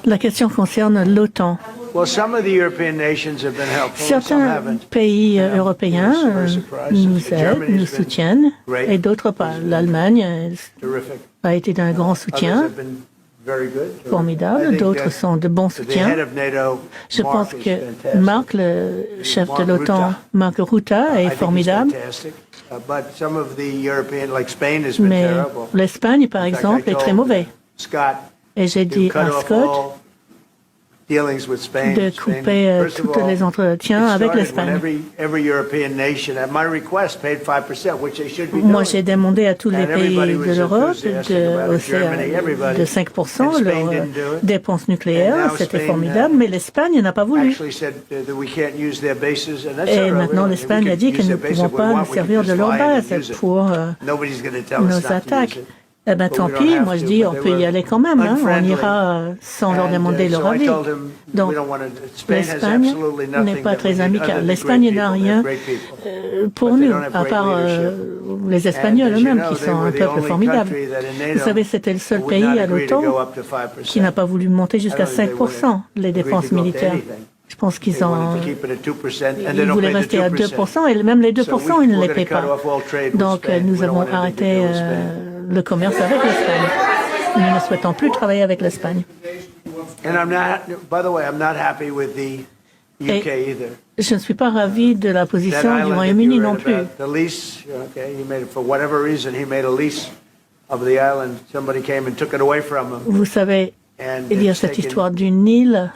La question concerne l'OTAN. Certains pays européens nous aident, nous soutiennent, et d'autres pas. L'Allemagne a été d'un grand soutien, formidable. D'autres sont de bons soutiens. Je pense que Mark, le chef de l'OTAN, Mark Rutte, est formidable. Mais l'Espagne, par exemple, est très mauvais. Et j'ai dit à Scott de couper tous les entretiens avec l'Espagne. Moi, j'ai demandé à tous les pays de l'Europe de hausser de 5% leurs dépenses nucléaires. C'était formidable, mais l'Espagne n'a pas voulu. Et maintenant, l'Espagne a dit que nous ne pouvons pas nous servir de leur base pour nos attaques. Eh bien, tant pis, moi je dis, on peut y aller quand même, hein, on ira sans leur demander leur avis. Donc, l'Espagne n'est pas très amicale. L'Espagne n'a rien pour nous, à part les Espagnols eux-mêmes, qui sont un peuple formidable. Vous savez, c'était le seul pays à l'OTAN qui n'a pas voulu monter jusqu'à 5% les dépenses militaires. Je pense qu'ils voulaient rester à 2%, et même les 2%, ils ne les paient pas. Donc, nous avons arrêté le commerce avec l'Espagne. Nous ne souhaitons plus travailler avec l'Espagne. Et je ne suis pas ravi de la position du Royaume-Uni non plus. Vous savez, il y a cette histoire d'une île.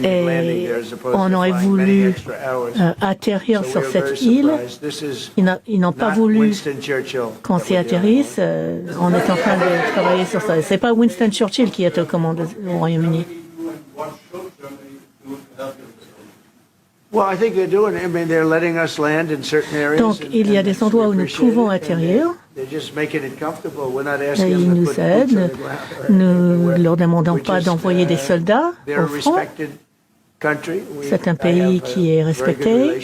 Et on aurait voulu atterrir sur cette île. Ils n'ont pas voulu qu'on s'y atterrisse. On est en train de travailler sur ça. C'est pas Winston Churchill qui est aux commandes au Royaume-Uni. Donc, il y a des endroits où nous pouvons atterrir. Et ils nous aident. Nous ne leur demandons pas d'envoyer des soldats au front. C'est un pays qui est respecté.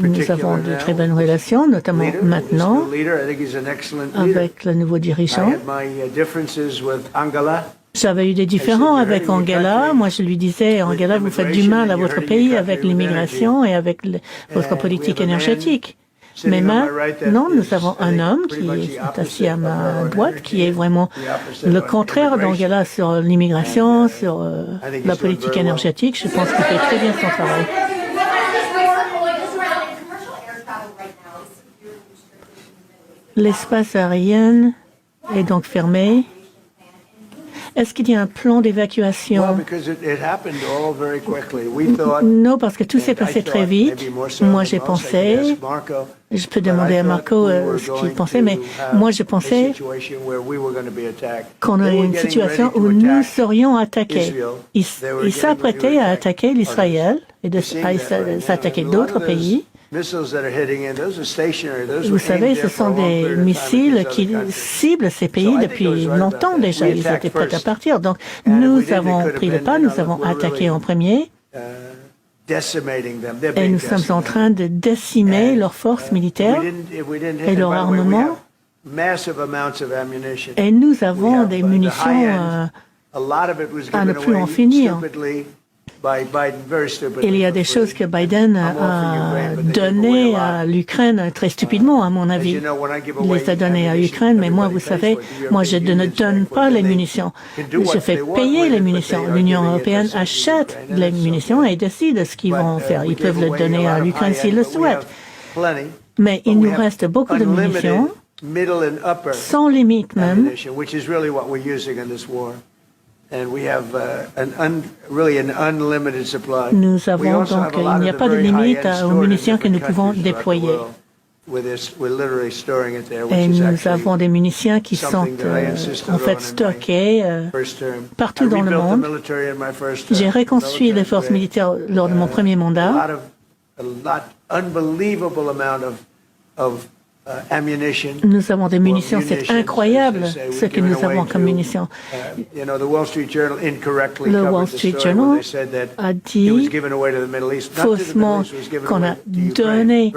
Nous avons de très bonnes relations, notamment maintenant avec le nouveau dirigeant. J'avais eu des différends avec Angela. Moi, je lui disais, Angela, vous faites du mal à votre pays avec l'immigration et avec votre politique énergétique. Mais maintenant, nous avons un homme qui est assis à ma droite, qui est vraiment le contraire d'Angela sur l'immigration, sur la politique énergétique. Je pense qu'il fait très bien son travail. L'espace aérien est donc fermé. Est-ce qu'il y a un plan d'évacuation? Non, parce que tout s'est passé très vite. Moi, j'ai pensé, je peux demander à Marco ce qu'il pensait, mais moi, je pensais qu'on aurait une situation où nous serions attaqués. Ils s'apprêtaient à attaquer l'Israël et à s'attaquer d'autres pays. Vous savez, ce sont des missiles qui ciblent ces pays depuis longtemps déjà. Ils étaient prêts à partir. Donc, nous avons pris le pas, nous avons attaqué en premier. Et nous sommes en train de décimer leurs forces militaires et leur armement. Et nous avons des munitions à ne plus en finir. Il y a des choses que Biden a données à l'Ukraine très stupidement, à mon avis. Il les a données à l'Ukraine, mais moi, vous savez, moi, je ne donne pas les munitions. Je fais payer les munitions. L'Union européenne achète les munitions et décide ce qu'ils vont faire. Ils peuvent le donner à l'Ukraine s'ils le souhaitent. Mais il nous reste beaucoup de munitions, sans limite même. Nous avons donc, il n'y a pas de limite aux munitions que nous pouvons déployer. Et nous avons des munitions qui sont en fait stockées partout dans le monde. J'ai reconstruit les forces militaires lors de mon premier mandat. Nous avons des munitions, c'est incroyable ce que nous avons comme munitions. Le Wall Street Journal a dit faussement qu'on a donné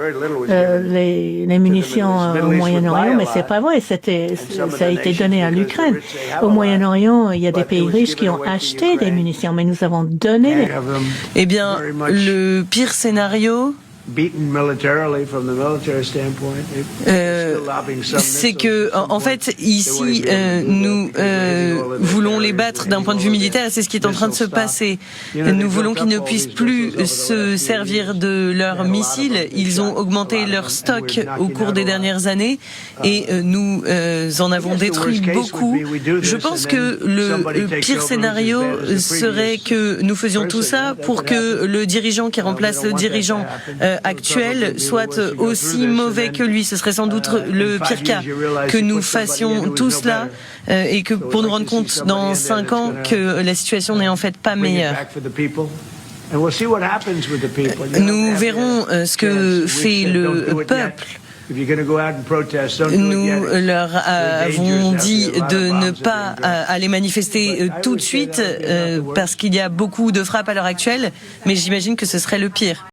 les munitions au Moyen-Orient, mais c'est pas vrai, ça a été donné à l'Ukraine. Au Moyen-Orient, il y a des pays riches qui ont acheté des munitions, mais nous avons donné les... Eh bien, le pire scénario, c'est que, en fait, ici, nous voulons les battre d'un point de vue militaire, et c'est ce qui est en train de se passer. Nous voulons qu'ils ne puissent plus se servir de leurs missiles. Ils ont augmenté leur stock au cours des dernières années, et nous en avons détruit beaucoup. Je pense que le pire scénario serait que nous faisions tout ça pour que le dirigeant qui remplace le dirigeant actuel soit aussi mauvais que lui. Ce serait sans doute le pire cas, que nous fassions tout cela et que pour nous rendre compte dans 5 ans que la situation n'est en fait pas meilleure. Nous verrons ce que fait le peuple. Nous leur avons dit de ne pas aller manifester tout de suite parce qu'il y a beaucoup de frappes à l'heure actuelle, mais j'imagine que ce serait le pire.